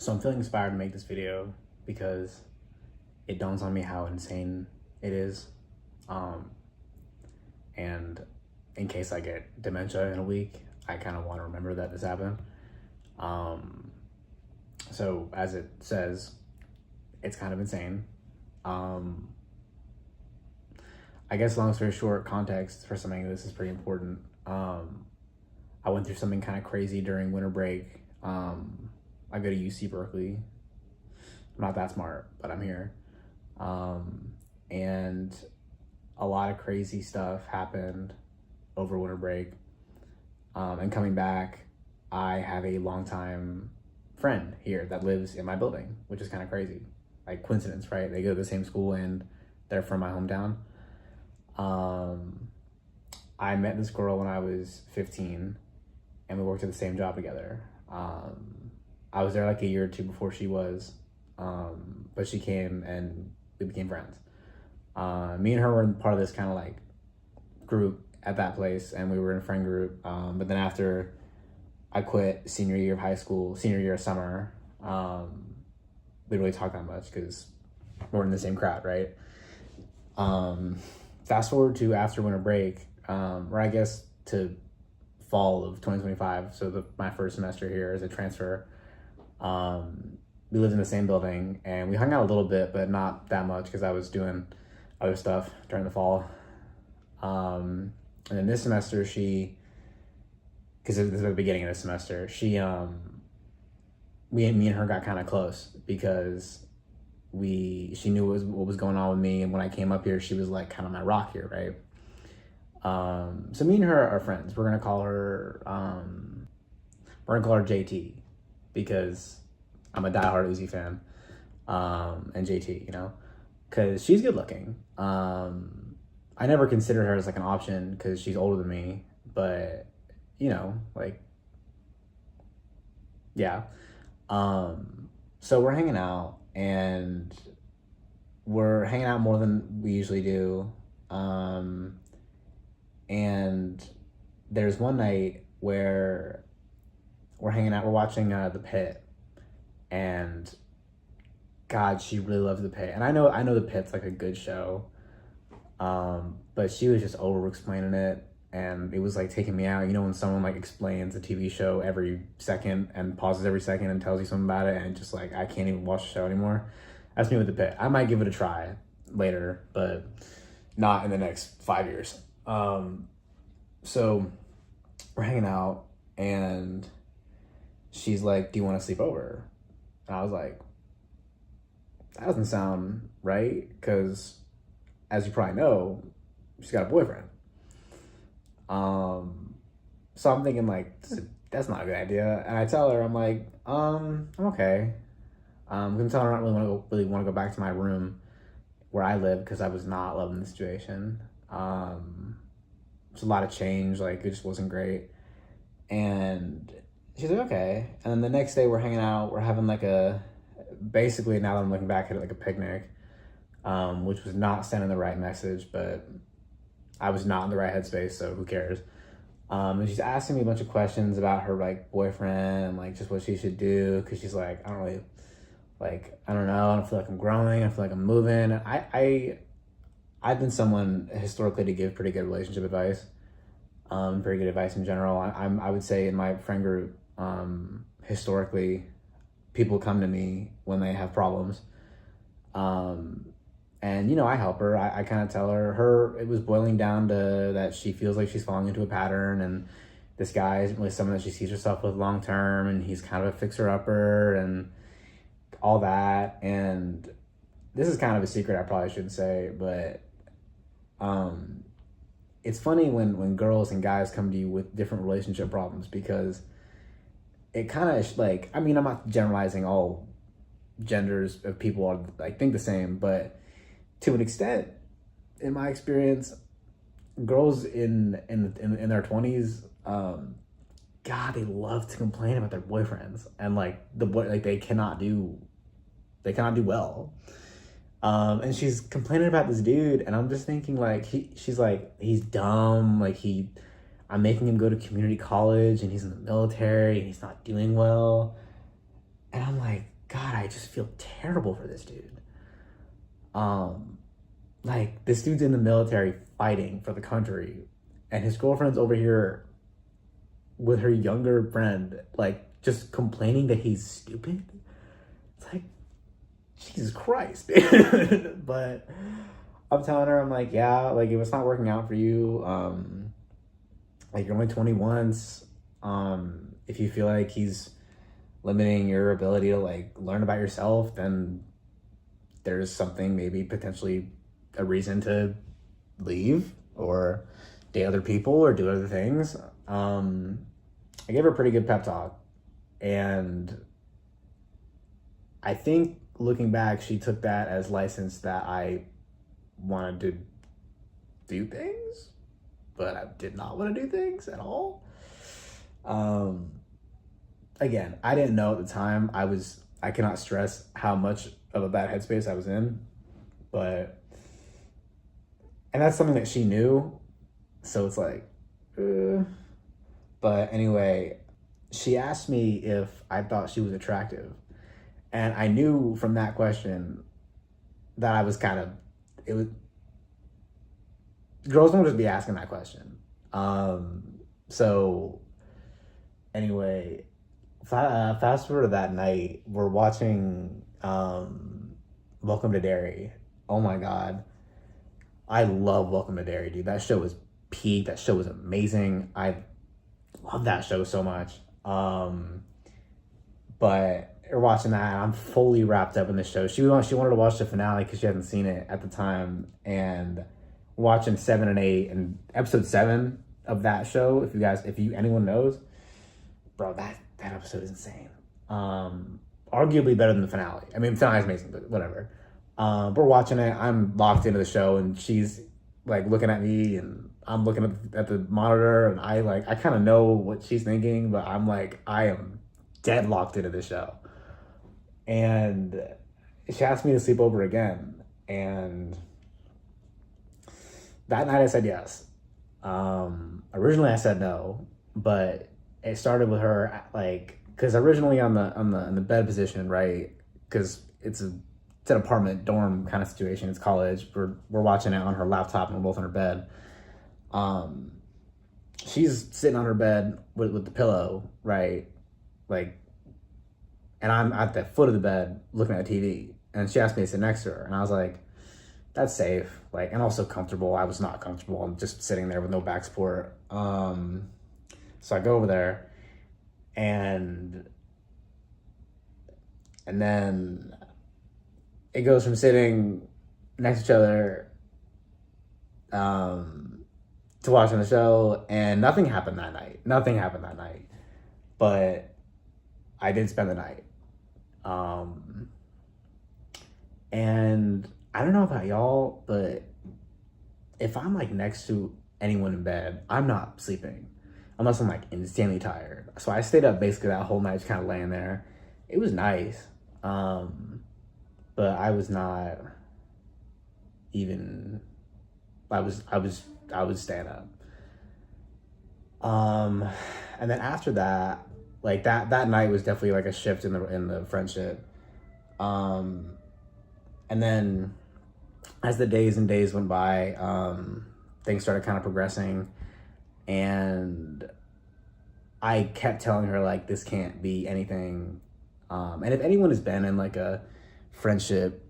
So I'm feeling inspired to make this video because it dawns on me how insane it is. And in case I get dementia in a week, I kind of want to remember that this happened. So as it says, it's kind of insane. I guess long story short, context for something like this is pretty important. I went through something kind of crazy during winter break. I go to UC Berkeley. I'm not that smart, but I'm here. And a lot of crazy stuff happened over winter break. And coming back, I have a longtime friend here that lives in my building, which is kind of crazy. Like coincidence, right? They go to the same school and they're from my hometown. I met this girl when I was 15 and we worked at the same job together. I was there like a year or two before she was, but she came and we became friends. Me and her were part of this kind of like group at that place, and we were in a friend group. But then after I quit senior year of high school, senior year of summer, we didn't really talk that much because we're in the same crowd, right? Fast forward to after winter break, or I guess to fall of 2025, so my first semester here as a transfer. We lived in the same building and we hung out a little bit, but not that much because I was doing other stuff during the fall. And then this semester because this is the beginning of the semester, me and her got kind of close because she knew what was going on with me, and when I came up here, she was like kind of my rock here, right? So me and her are friends. We're gonna call her JT because I'm a diehard Uzi fan, and JT, because she's good looking. I never considered her as like an option because she's older than me, but yeah. So we're hanging out, and we're hanging out more than we usually do. And there's one night where we're hanging out, we're watching The Pit, and God, she really loves The Pit. And I know The Pit's like a good show, but she was just over explaining it, and it was like taking me out. When someone like explains a TV show every second and pauses every second and tells you something about it, and just like I can't even watch the show anymore. That's me with The Pit. I might give it a try later, but not in the next 5 years. So we're hanging out and she's like, "Do you want to sleep over?" And I was like, that doesn't sound right, because as you probably know, she's got a boyfriend. So I'm thinking like, that's not a good idea. And I tell her, I'm like, I'm okay. I'm gonna tell her I don't really want to go back to my room where I live because I was not loving the situation. It's a lot of change, like it just wasn't great. And she's like, okay. And then the next day we're hanging out, we're having like basically now that I'm looking back at it, like a picnic, which was not sending the right message, but I was not in the right headspace, so who cares? And she's asking me a bunch of questions about her like boyfriend and like just what she should do, because she's like, I don't know, I don't feel like I'm growing, I feel like I'm moving. I've been someone historically to give pretty good relationship advice, pretty good advice in general. I would say in my friend group, historically, people come to me when they have problems. And I help her. I kind of tell her it was boiling down to that she feels like she's falling into a pattern, and this guy isn't really someone that she sees herself with long term, and he's kind of a fixer-upper and all that. And this is kind of a secret I probably shouldn't say, but it's funny when girls and guys come to you with different relationship problems, because it kind of like, I'm not generalizing all genders of people are like think the same, but to an extent, in my experience, girls in their 20s, God, they love to complain about their boyfriends, and like they cannot do well. And she's complaining about this dude, and I'm just thinking like she's like, he's dumb, like I'm making him go to community college and he's in the military and he's not doing well. And I'm like, God, I just feel terrible for this dude. Like, this dude's in the military fighting for the country, and his girlfriend's over here with her younger friend, like, just complaining that he's stupid. It's like, Jesus Christ, dude. But I'm telling her, I'm like, yeah, like, if it's not working out for you, like, you're only 21. If you feel like he's limiting your ability to, like, learn about yourself, then there's something, maybe potentially a reason to leave or date other people or do other things. I gave her a pretty good pep talk, and I think looking back, she took that as license that I wanted to do things, but I did not want to do things at all. Again, I didn't know at the time. I cannot stress how much of a bad headspace I was in, and that's something that she knew. So it's like, but anyway, she asked me if I thought she was attractive. And I knew from that question that I was girls don't just be asking that question. So anyway, fast forward to that night, we're watching Welcome to Derry. Oh my God. I love Welcome to Derry, dude. That show was peak. That show was amazing. I love that show so much. But we're watching that, and I'm fully wrapped up in the show. She wanted to watch the finale because she hadn't seen it at the time, and watching 7 and 8 and episode 7 of that show. If anyone knows, bro, that episode is insane. Arguably better than the finale. I mean, the finale is amazing, but whatever. We're watching it. I'm locked into the show, and she's like looking at me, and I'm looking at the monitor, and I kind of know what she's thinking, but I'm like, I am dead locked into the show. And she asked me to sleep over again, and that night I said yes. Originally I said no, but it started with her, like, because originally on the bed position, right? Because it's an apartment dorm kind of situation. It's college. We're watching it on her laptop, and we're both on her bed. She's sitting on her bed with the pillow, right? Like, and I'm at the foot of the bed looking at the TV, and she asked me to sit next to her, and I was like, that's safe, like, and also comfortable. I was not comfortable. I'm just sitting there with no back support. So I go over there, and then it goes from sitting next to each other to watching the show, and nothing happened that night. But I did spend the night. And I don't know about y'all, but if I'm like next to anyone in bed, I'm not sleeping unless I'm like insanely tired. So I stayed up basically that whole night, just kind of laying there. It was nice. But I was not even, I was staying up. And then after that, like that night was definitely like a shift in the friendship. And then as the days and days went by, things started kind of progressing, and I kept telling her, like, this can't be anything. And if anyone has been in like a friendship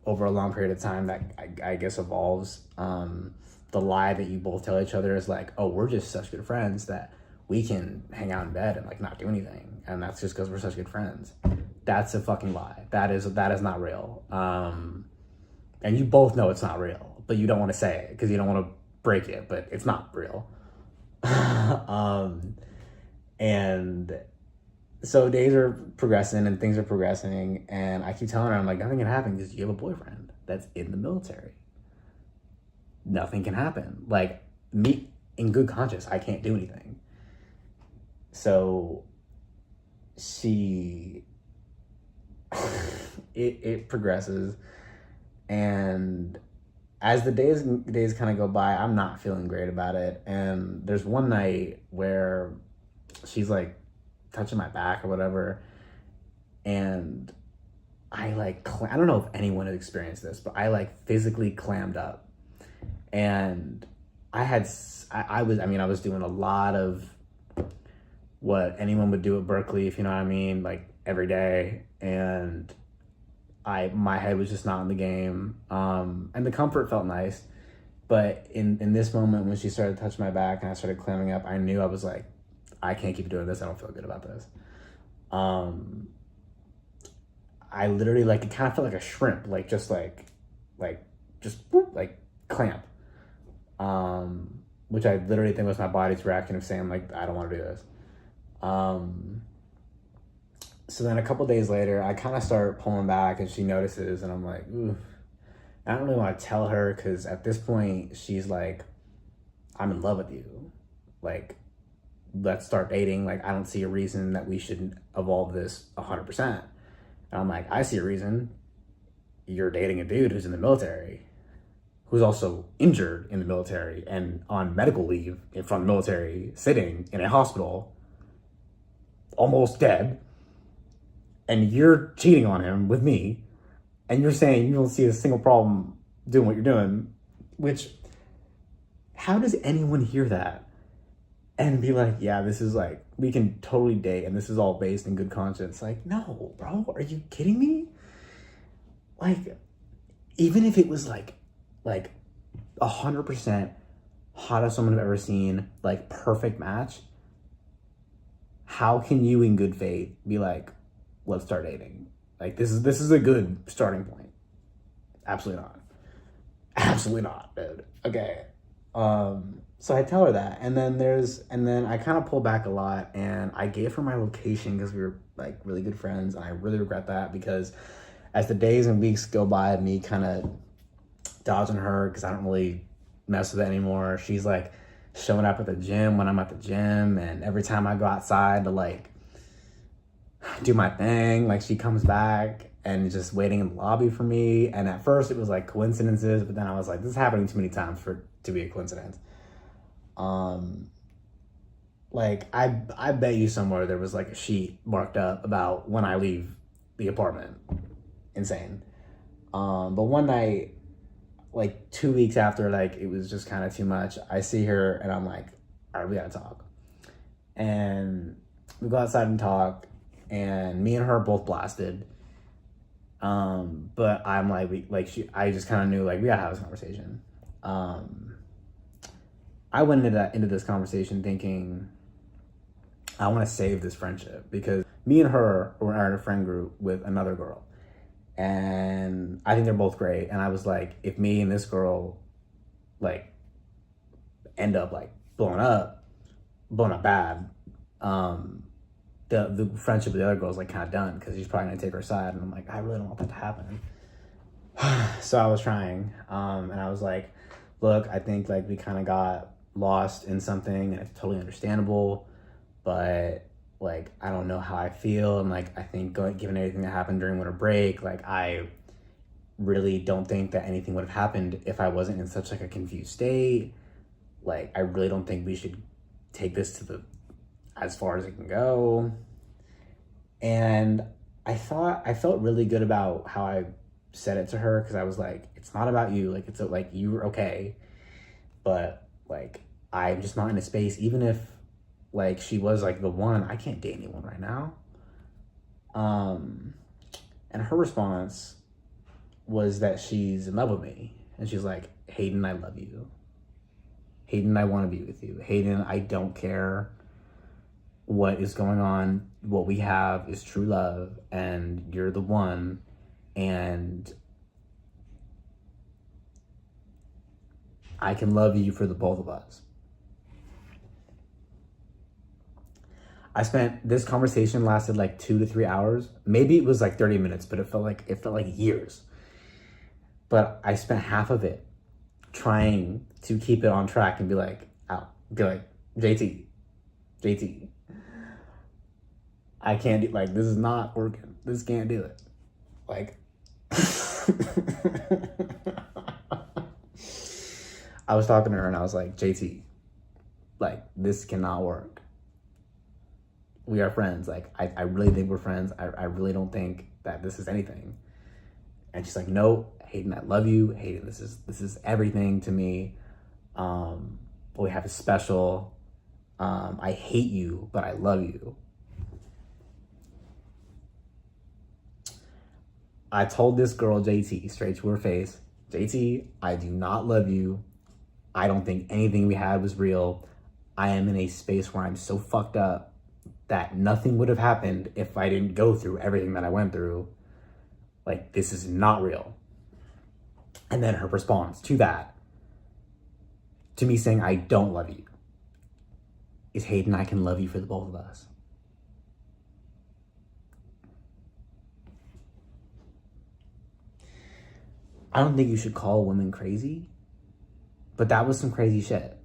over a long period of time that I guess evolves, the lie that you both tell each other is like, oh, we're just such good friends that we can hang out in bed and like not do anything, and that's just because we're such good friends. That's a fucking lie. That is not real. And you both know it's not real, but you don't want to say it because you don't want to break it, but it's not real. And so days are progressing and things are progressing, and I keep telling her, I'm like, nothing can happen because you have a boyfriend that's in the military. Nothing can happen. Like, me, in good conscience, I can't do anything. So it progresses, and as the days kind of go by, I'm not feeling great about it. And there's one night where she's like touching my back or whatever, and I like, I don't know if anyone has experienced this, but I like physically clammed up. And I was doing a lot of what anyone would do at Berkeley, if you know what I mean, like every day. And my head was just not in the game. And the comfort felt nice. But in this moment, when she started to touch my back and I started clamming up, I knew I was like, I can't keep doing this. I don't feel good about this. I literally, like, it kind of felt like a shrimp, like just just boop, like clamp. Which I literally think was my body's reaction of saying, like, I don't want to do this. So then a couple days later, I kind of start pulling back and she notices, and I'm like, ooh. I don't really want to tell her because at this point, she's like, I'm in love with you. Like, let's start dating. Like, I don't see a reason that we shouldn't evolve this 100%. And I'm like, I see a reason. You're dating a dude who's in the military, who's also injured in the military and on medical leave from the military, sitting in a hospital, almost dead. And you're cheating on him with me. And you're saying you don't see a single problem doing what you're doing, which, how does anyone hear that and be like, yeah, this is like, we can totally date and this is all based in good conscience? Like, no, bro, are you kidding me? Like, even if it was like 100% hottest someone I've ever seen, like perfect match, how can you in good faith be like, let's start dating? Like, this is a good starting point. Absolutely not. Absolutely not, dude. Okay. So I tell her that, and then I kind of pull back a lot, and I gave her my location because we were like really good friends, and I really regret that because as the days and weeks go by of me kind of dodging her because I don't really mess with it anymore, she's like showing up at the gym when I'm at the gym, and every time I go outside to like do my thing, like she comes back and just waiting in the lobby for me. And at first it was like coincidences, but then I was like, this is happening too many times for it to be a coincidence. Like I bet you somewhere there was like a sheet marked up about when I leave the apartment. Insane. But one night, like 2 weeks after, like it was just kind of too much, I see her and I'm like, all right, we gotta talk. And we go outside and talk, and me and her are both blasted. But I'm like, I just kind of knew, like, we gotta have this conversation. I went into this conversation thinking, I want to save this friendship because me and her are in a friend group with another girl, and I think they're both great. And I was like, if me and this girl like end up like blowing up bad, the friendship with the other girl is like kind of done because she's probably gonna take her side. And I'm like, I really don't want that to happen. So I was trying, and I was like, look, I think like we kind of got lost in something, and it's totally understandable, but like I don't know how I feel, and like I think given everything that happened during winter break, like I really don't think that anything would have happened if I wasn't in such like a confused state. Like I really don't think we should take this to as far as it can go. And I felt really good about how I said it to her, because I was like, it's not about you, like it's like you're okay, but like I'm just not in a space. Even if like she was like the one, I can't date anyone right now. And her response was that she's in love with me, and she's like, Hayden, I love you. Hayden, I want to be with you. Hayden, I don't care what is going on. What we have is true love, and you're the one, and I can love you for the both of us. This conversation lasted like 2 to 3 hours. Maybe it was like 30 minutes, but it felt like years. But I spent half of it trying to keep it on track and be like, JT, I can't do, like, this is not working. This can't do it. Like, I was talking to her and I was like, JT, like, this cannot work. we are friends. Like, I really think we're friends. I really don't think that this is anything. And she's like, no, Hayden, I love you. Hayden, this is everything to me. What we have is special. I hate you, but I love you. I told this girl, JT, straight to her face, JT, I do not love you. I don't think anything we had was real. I am in a space where I'm so fucked up that nothing would have happened if I didn't go through everything that I went through. Like, this is not real. And then her response to that, to me saying, I don't love you, is, Hayden, I can love you for the both of us. I don't think you should call women crazy, but that was some crazy shit.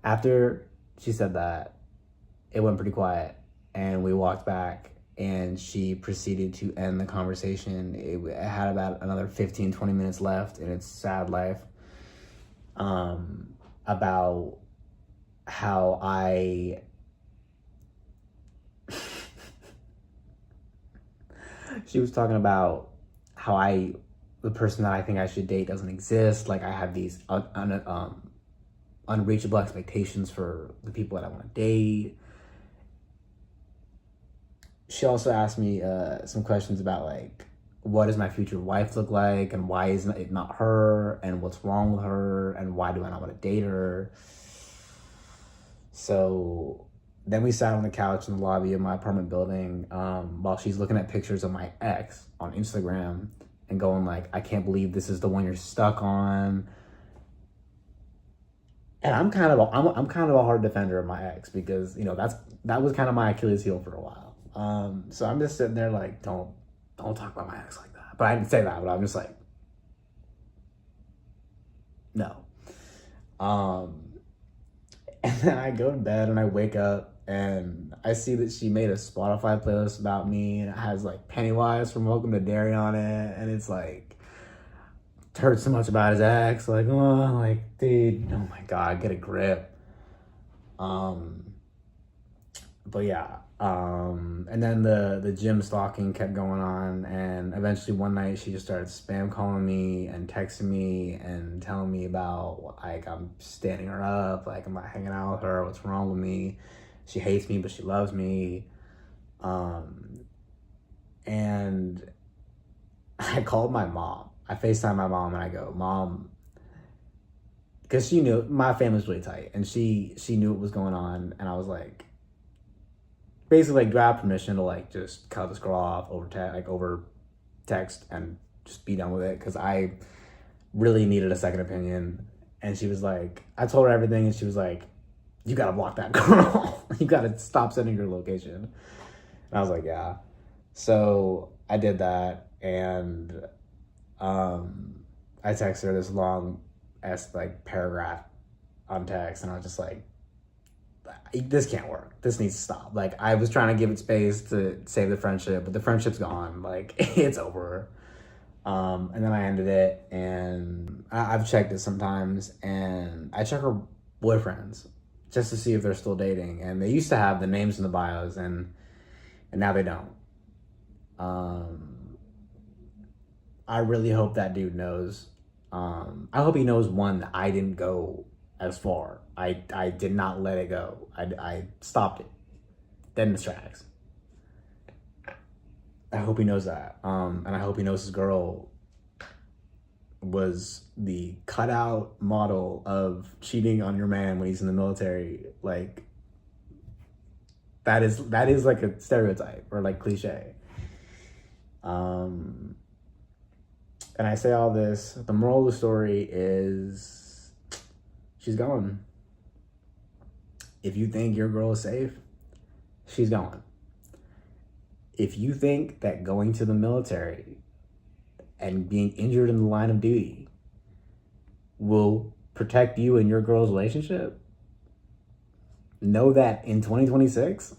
After she said that, it went pretty quiet, and we walked back, and she proceeded to end the conversation. It had about another 15, 20 minutes left in its sad life, about how she was talking about how the person that I think I should date doesn't exist. Like, I have these unreachable expectations for the people that I want to date. She also asked me some questions about, like, what does my future wife look like, and why is it not her, and what's wrong with her, and why do I not want to date her. So then we sat on the couch in the lobby of my apartment building, while she's looking at pictures of my ex on Instagram and going like, I can't believe this is the one you're stuck on. And I'm kind of a hard defender of my ex, because, you know, that was kind of my Achilles heel for a while. So I'm just sitting there like, don't talk about my ex like that. But I didn't say that, but I'm just like, no. And then I go to bed and I wake up and I see that she made a Spotify playlist about me, and it has like Pennywise from Welcome to Derry on it, and it's like, heard so much about his ex, like, oh, like, dude, oh my God, get a grip. But yeah, and then the gym stalking kept going on, and eventually one night she just started spam calling me and texting me and telling me about, like, I'm standing her up, like, I'm not hanging out with her, what's wrong with me, she hates me but she loves me. And I called my mom. I FaceTime my mom and I go, Mom, because she knew my family's really tight, and she knew what was going on, and I was like, basically, like, do I have permission to, like, just cut this girl off over text and just be done with it? Because I really needed a second opinion. And she was like, I told her everything, and she was like, you gotta block that girl. You gotta stop sending her location. And I was like, yeah. So I did that, and I texted her this long like paragraph on text, and I was just like, this can't work. This needs to stop. Like, I was trying to give it space to save the friendship, but the friendship's gone. Like, it's over. And then I ended it, and I've checked it sometimes, and I check her boyfriends just to see if they're still dating. And they used to have the names in the bios, and now they don't. I really hope that dude knows. I hope he knows, one, that I didn't go as far. I did not let it go. I stopped it dead in its tracks. I hope he knows that. And I hope he knows his girl was the cutout model of cheating on your man when he's in the military. Like, that is like a stereotype or like cliche. And I say all this, the moral of the story is, she's going. If you think your girl is safe, she's going. If you think that going to the military and being injured in the line of duty will protect you and your girl's relationship, know that in 2026,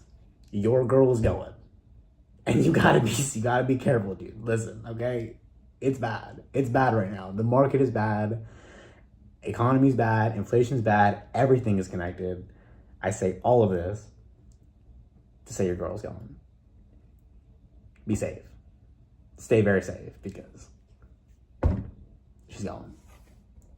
your girl is going. And you gotta be careful, dude. Listen, okay? It's bad. It's bad right now. The market is bad. Economy's bad. Inflation's bad. Everything is connected. I say all of this to say your girl's going. Be safe. Stay very safe because she's going.